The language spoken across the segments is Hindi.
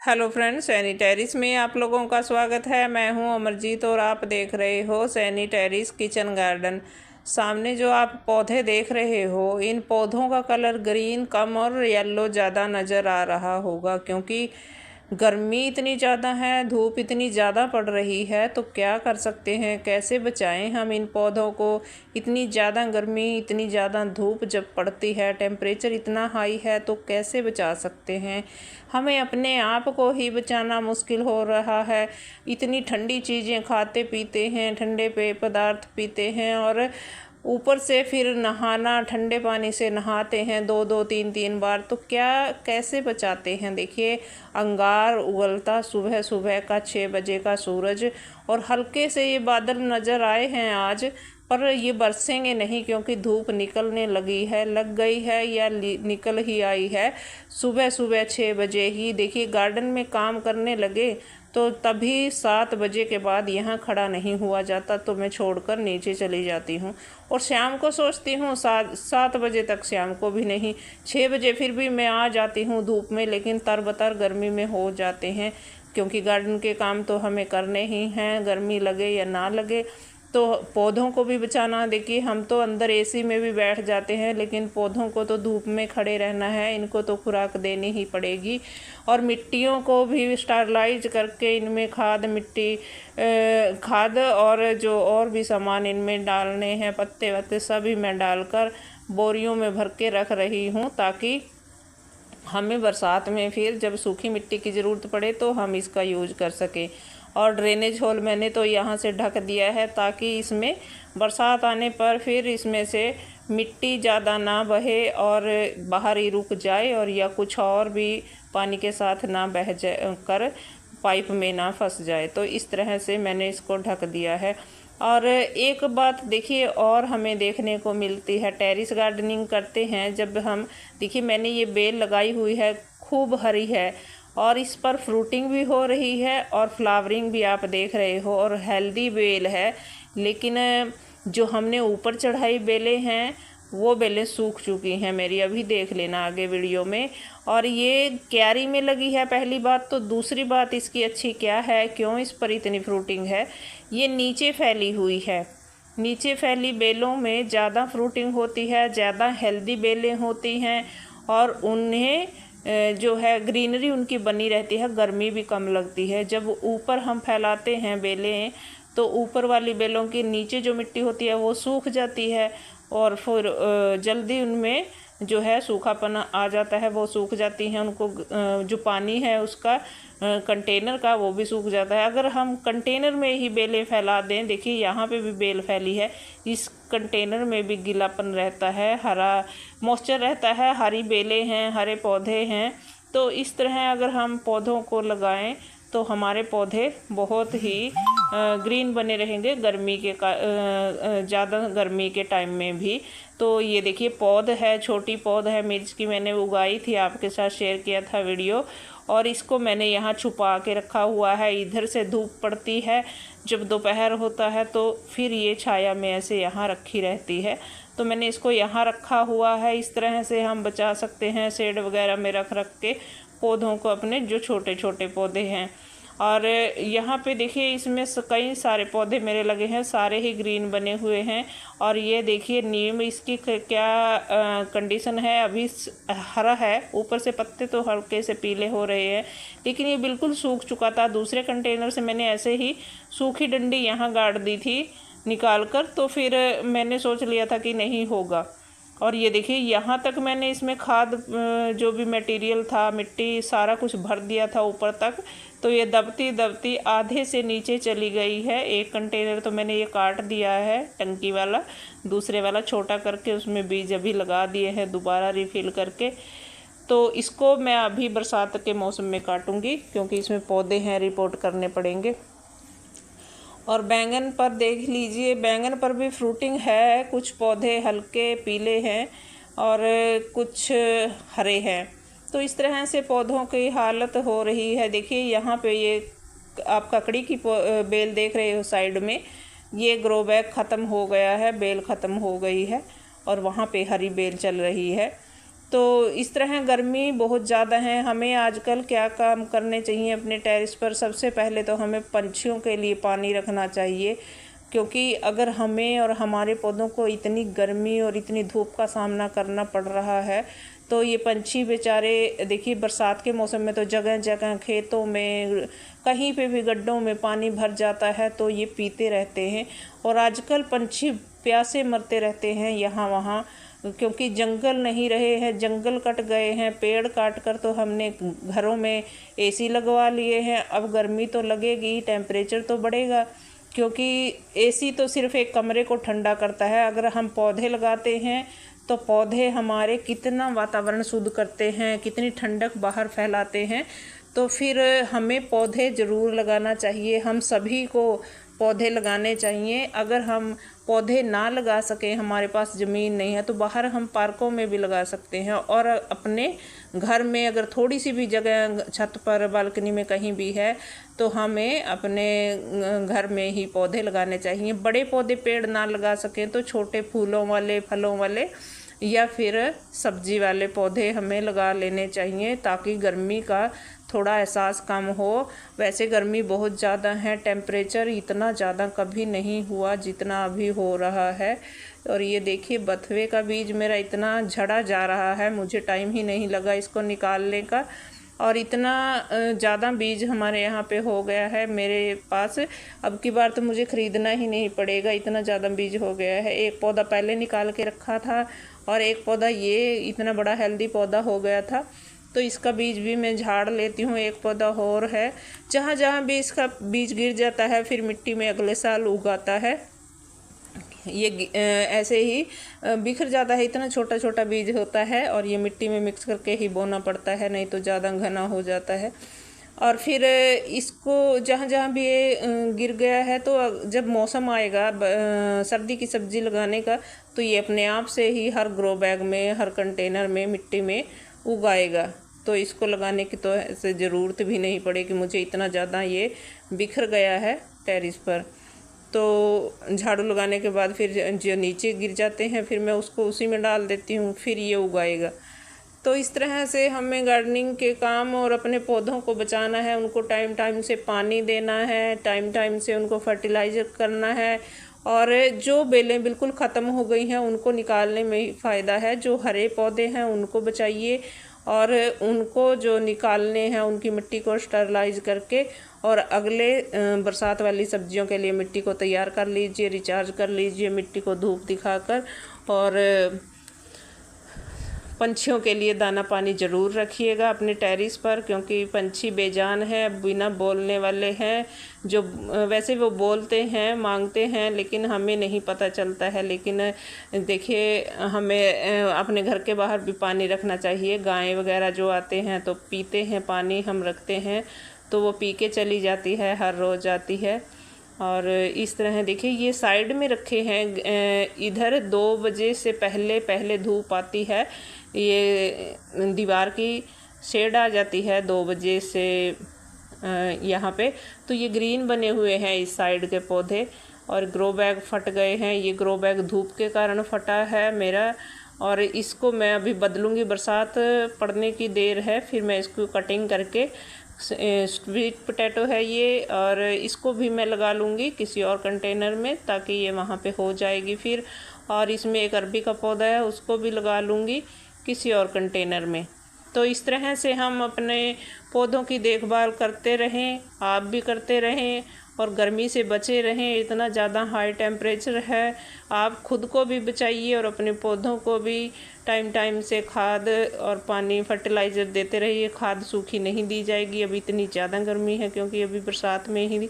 हेलो फ्रेंड्स, सैनी टेरिस में आप लोगों का स्वागत है। मैं हूं अमरजीत और आप देख रहे हो सैनी टेरिस किचन गार्डन। सामने जो आप पौधे देख रहे हो, इन पौधों का कलर ग्रीन कम और येलो ज़्यादा नज़र आ रहा होगा, क्योंकि गर्मी इतनी ज़्यादा है, धूप इतनी ज़्यादा पड़ रही है। तो क्या कर सकते हैं, कैसे बचाएं हम इन पौधों को। इतनी ज़्यादा गर्मी, इतनी ज़्यादा धूप जब पड़ती है, टेम्परेचर इतना हाई है, तो कैसे बचा सकते हैं। हमें अपने आप को ही बचाना मुश्किल हो रहा है। इतनी ठंडी चीज़ें खाते पीते हैं, ठंडे पेय पदार्थ पीते हैं, और ऊपर से फिर नहाना, ठंडे पानी से नहाते हैं 2-2 3-3 बार। तो क्या कैसे बचाते हैं। देखिए, अंगार उगलता सुबह सुबह का 6 बजे का सूरज, और हल्के से ये बादल नज़र आए हैं आज, पर ये बरसेंगे नहीं, क्योंकि धूप निकलने लगी है, लग गई है या निकल ही आई है। सुबह सुबह 6 बजे ही देखिए गार्डन में काम करने लगे, तो तभी 7 बजे के बाद यहाँ खड़ा नहीं हुआ जाता, तो मैं छोड़कर नीचे चली जाती हूँ। और शाम को सोचती हूँ 7 बजे तक, शाम को भी नहीं, 6 बजे फिर भी मैं आ जाती हूँ धूप में, लेकिन तरबतर गर्मी में हो जाते हैं, क्योंकि गार्डन के काम तो हमें करने ही हैं, गर्मी लगे या ना लगे। तो पौधों को भी बचाना। देखिए, हम तो अंदर एसी में भी बैठ जाते हैं, लेकिन पौधों को तो धूप में खड़े रहना है, इनको तो खुराक देनी ही पड़ेगी। और मिट्टियों को भी स्टरलाइज करके इनमें खाद और जो और भी सामान इनमें डालने हैं, पत्ते वत्ते सभी मैं डालकर बोरियों में भर के रख रही हूँ, ताकि हमें बरसात में फिर जब सूखी मिट्टी की ज़रूरत पड़े तो हम इसका यूज कर सकें। और ड्रेनेज होल मैंने तो यहाँ से ढक दिया है, ताकि इसमें बरसात आने पर फिर इसमें से मिट्टी ज़्यादा ना बहे और बाहर ही रुक जाए, और या कुछ और भी पानी के साथ ना बह जाए कर पाइप में ना फंस जाए। तो इस तरह से मैंने इसको ढक दिया है। और एक बात देखिए और हमें देखने को मिलती है, टेरिस गार्डनिंग करते हैं जब हम, देखिए मैंने ये बेल लगाई हुई है, खूब हरी है, और इस पर फ्रूटिंग भी हो रही है और फ्लावरिंग भी आप देख रहे हो, और हेल्दी बेल है। लेकिन जो हमने ऊपर चढ़ाई बेलें हैं, वो बेलें सूख चुकी हैं मेरी, अभी देख लेना आगे वीडियो में। और ये क्यारी में लगी है, पहली बात। तो दूसरी बात इसकी अच्छी क्या है, क्यों इस पर इतनी फ्रूटिंग है, ये नीचे फैली हुई है। नीचे फैली बेलों में ज़्यादा फ्रूटिंग होती है, ज़्यादा हेल्दी बेलें होती हैं, और उन्हें जो है ग्रीनरी उनकी बनी रहती है, गर्मी भी कम लगती है। जब ऊपर हम फैलाते हैं बेलें, तो ऊपर वाली बेलों की नीचे जो मिट्टी होती है वो सूख जाती है, और फिर जल्दी उनमें जो है सूखापन आ जाता है, वो सूख जाती हैं। उनको जो पानी है उसका कंटेनर का, वो भी सूख जाता है। अगर हम कंटेनर में ही बेलें फैला दें, देखिए यहाँ पे भी बेल फैली है, इस कंटेनर में भी गीलापन रहता है, हरा मॉइस्चर रहता है, हरी बेलें हैं, हरे पौधे हैं। तो इस तरह अगर हम पौधों को लगाएं तो हमारे पौधे बहुत ही ग्रीन बने रहेंगे, गर्मी के ज़्यादा गर्मी के टाइम में भी। तो ये देखिए पौध है, छोटी पौध है मिर्च की, मैंने उगाई थी, आपके साथ शेयर किया था वीडियो, और इसको मैंने यहाँ छुपा के रखा हुआ है। इधर से धूप पड़ती है, जब दोपहर होता है तो फिर ये छाया में ऐसे यहाँ रखी रहती है। तो मैंने इसको यहाँ रखा हुआ है। इस तरह से हम बचा सकते हैं, शेड वगैरह में रख के पौधों को, अपने जो छोटे छोटे पौधे हैं। और यहाँ पे देखिए इसमें कई सारे पौधे मेरे लगे हैं, सारे ही ग्रीन बने हुए हैं। और ये देखिए नीम, इसकी क्या कंडीशन है, अभी हरा है, ऊपर से पत्ते तो हल्के से पीले हो रहे हैं, लेकिन ये बिल्कुल सूख चुका था। दूसरे कंटेनर से मैंने ऐसे ही सूखी डंडी यहाँ गाड़ दी थी निकाल कर, तो फिर मैंने सोच लिया था कि नहीं होगा। और ये देखिए यहाँ तक मैंने इसमें खाद जो भी मटेरियल था, मिट्टी, सारा कुछ भर दिया था ऊपर तक। तो ये दबती दबती आधे से नीचे चली गई है। एक कंटेनर तो मैंने ये काट दिया है टंकी वाला, दूसरे वाला छोटा करके उसमें बीज अभी लगा दिए हैं दोबारा रिफ़िल करके। तो इसको मैं अभी बरसात के मौसम में काटूंगी, क्योंकि इसमें पौधे हैं, रिपोर्ट करने पड़ेंगे। और बैंगन पर देख लीजिए, बैंगन पर भी फ्रूटिंग है, कुछ पौधे हल्के पीले हैं और कुछ हरे हैं। तो इस तरह से पौधों की हालत हो रही है। देखिए यहाँ पे ये आप ककड़ी की बेल देख रहे हो साइड में, ये ग्रो बैग ख़त्म हो गया है, बेल ख़त्म हो गई है, और वहाँ पे हरी बेल चल रही है। तो इस तरह गर्मी बहुत ज़्यादा है। हमें आजकल क्या काम करने चाहिए अपने टेरेस पर? सबसे पहले तो हमें पंछियों के लिए पानी रखना चाहिए, क्योंकि अगर हमें और हमारे पौधों को इतनी गर्मी और इतनी धूप का सामना करना पड़ रहा है, तो ये पंछी बेचारे, देखिए बरसात के मौसम में तो जगह जगह खेतों में कहीं पे भी गड्ढों में पानी भर जाता है, तो ये पीते रहते हैं। और आजकल पंछी प्यासे मरते रहते हैं यहाँ वहाँ, क्योंकि जंगल नहीं रहे हैं, जंगल कट गए हैं, पेड़ काट कर तो हमने घरों में एसी लगवा लिए हैं। अब गर्मी तो लगेगी, टेम्परेचर तो बढ़ेगा, क्योंकि एसी तो सिर्फ एक कमरे को ठंडा करता है। अगर हम पौधे लगाते हैं तो पौधे हमारे कितना वातावरण शुद्ध करते हैं, कितनी ठंडक बाहर फैलाते हैं। तो फिर हमें पौधे ज़रूर लगाना चाहिए, हम सभी को पौधे लगाने चाहिए। अगर हम पौधे ना लगा सकें, हमारे पास ज़मीन नहीं है, तो बाहर हम पार्कों में भी लगा सकते हैं। और अपने घर में अगर थोड़ी सी भी जगह छत पर, बालकनी में कहीं भी है, तो हमें अपने घर में ही पौधे लगाने चाहिए। बड़े पौधे पेड़ ना लगा सकें तो छोटे फूलों वाले, फलों वाले या फिर सब्जी वाले पौधे हमें लगा लेने चाहिए, ताकि गर्मी का थोड़ा एहसास कम हो। वैसे गर्मी बहुत ज़्यादा है, टेम्परेचर इतना ज़्यादा कभी नहीं हुआ जितना अभी हो रहा है। और ये देखिए बथुए का बीज मेरा इतना झड़ा जा रहा है, मुझे टाइम ही नहीं लगा इसको निकालने का। और इतना ज़्यादा बीज हमारे यहाँ पे हो गया है मेरे पास, अब की बार तो मुझे ख़रीदना ही नहीं पड़ेगा, इतना ज़्यादा बीज हो गया है। एक पौधा पहले निकाल के रखा था और एक पौधा ये इतना बड़ा हेल्दी पौधा हो गया था, तो इसका बीज भी मैं झाड़ लेती हूँ। एक पौधा और है, जहाँ जहाँ भी इसका बीज गिर जाता है फिर मिट्टी में अगले साल उगाता है। ये ऐसे ही बिखर जाता है, इतना छोटा छोटा बीज होता है, और ये मिट्टी में मिक्स करके ही बोना पड़ता है, नहीं तो ज़्यादा घना हो जाता है। और फिर इसको जहाँ जहाँ भी ये गिर गया है, तो जब मौसम आएगा सर्दी की सब्ज़ी लगाने का, तो ये अपने आप से ही हर ग्रो बैग में, हर कंटेनर में, मिट्टी में उगाएगा। तो इसको लगाने की तो ऐसे ज़रूरत भी नहीं पड़ेगी मुझे, इतना ज़्यादा ये बिखर गया है टेरेस पर। तो झाड़ू लगाने के बाद फिर जो नीचे गिर जाते हैं, फिर मैं उसको उसी में डाल देती हूँ, फिर ये उगाएगा। तो इस तरह से हमें गार्डनिंग के काम और अपने पौधों को बचाना है, उनको टाइम टाइम से पानी देना है, टाइम टाइम से उनको फर्टिलाइज़र करना है। और जो बेलें बिल्कुल ख़त्म हो गई हैं उनको निकालने में ही फ़ायदा है। जो हरे पौधे हैं उनको बचाइए, और उनको जो निकालने हैं उनकी मिट्टी को स्टरलाइज करके और अगले बरसात वाली सब्जियों के लिए मिट्टी को तैयार कर लीजिए, रिचार्ज कर लीजिए मिट्टी को धूप दिखाकर। और पंछियों के लिए दाना पानी ज़रूर रखिएगा अपने टेरेस पर, क्योंकि पंछी बेजान है, बिना बोलने वाले हैं। जो वैसे वो बोलते हैं, मांगते हैं, लेकिन हमें नहीं पता चलता है। लेकिन देखिए हमें अपने घर के बाहर भी पानी रखना चाहिए। गायें वगैरह जो आते हैं तो पीते हैं पानी, हम रखते हैं तो वो पी के चली जाती है, हर रोज़ आती है। और इस तरह देखिए ये साइड में रखे हैं, इधर 2 बजे से पहले पहले धूप आती है, ये दीवार की शेड आ जाती है 2 बजे से यहाँ पे। तो ये ग्रीन बने हुए हैं इस साइड के पौधे, और ग्रो बैग फट गए हैं। ये ग्रो बैग धूप के कारण फटा है मेरा, और इसको मैं अभी बदलूँगी, बरसात पड़ने की देर है, फिर मैं इसको कटिंग करके, स्वीट पोटैटो है ये, और इसको भी मैं लगा लूँगी किसी और कंटेनर में, ताकि ये वहाँ पे हो जाएगी फिर। और इसमें एक अरबी का पौधा है, उसको भी लगा लूँगी किसी और कंटेनर में। तो इस तरह से हम अपने पौधों की देखभाल करते रहें, आप भी करते रहें, और गर्मी से बचे रहें। इतना ज़्यादा हाई टेम्परेचर है, आप खुद को भी बचाइए और अपने पौधों को भी टाइम टाइम से खाद और पानी, फर्टिलाइज़र देते रहिए। खाद सूखी नहीं दी जाएगी, अभी इतनी ज़्यादा गर्मी है, क्योंकि अभी बरसात में ही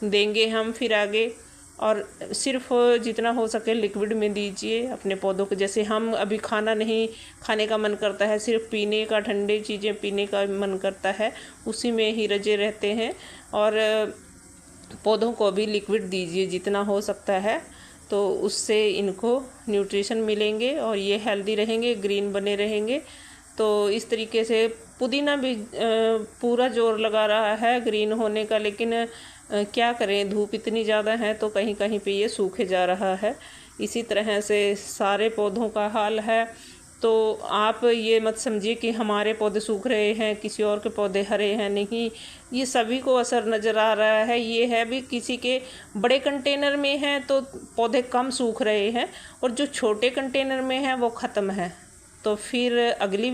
देंगे हम फिर आगे। और सिर्फ जितना हो सके लिक्विड में दीजिए अपने पौधों को। जैसे हम अभी खाना नहीं खाने का मन करता है, सिर्फ पीने का, ठंडे चीज़ें पीने का मन करता है, उसी में ही रजे रहते हैं। और पौधों को भी लिक्विड दीजिए जितना हो सकता है, तो उससे इनको न्यूट्रिशन मिलेंगे और ये हेल्दी रहेंगे, ग्रीन बने रहेंगे। तो इस तरीके से पुदीना भी पूरा जोर लगा रहा है ग्रीन होने का, लेकिन क्या करें, धूप इतनी ज़्यादा है तो कहीं कहीं पे ये सूखे जा रहा है। इसी तरह से सारे पौधों का हाल है। तो आप ये मत समझिए कि हमारे पौधे सूख रहे हैं, किसी और के पौधे हरे हैं, नहीं, ये सभी को असर नज़र आ रहा है। ये है भी किसी के बड़े कंटेनर में हैं तो पौधे कम सूख रहे हैं, और जो छोटे कंटेनर में हैं वो ख़त्म है। तो फिर अगली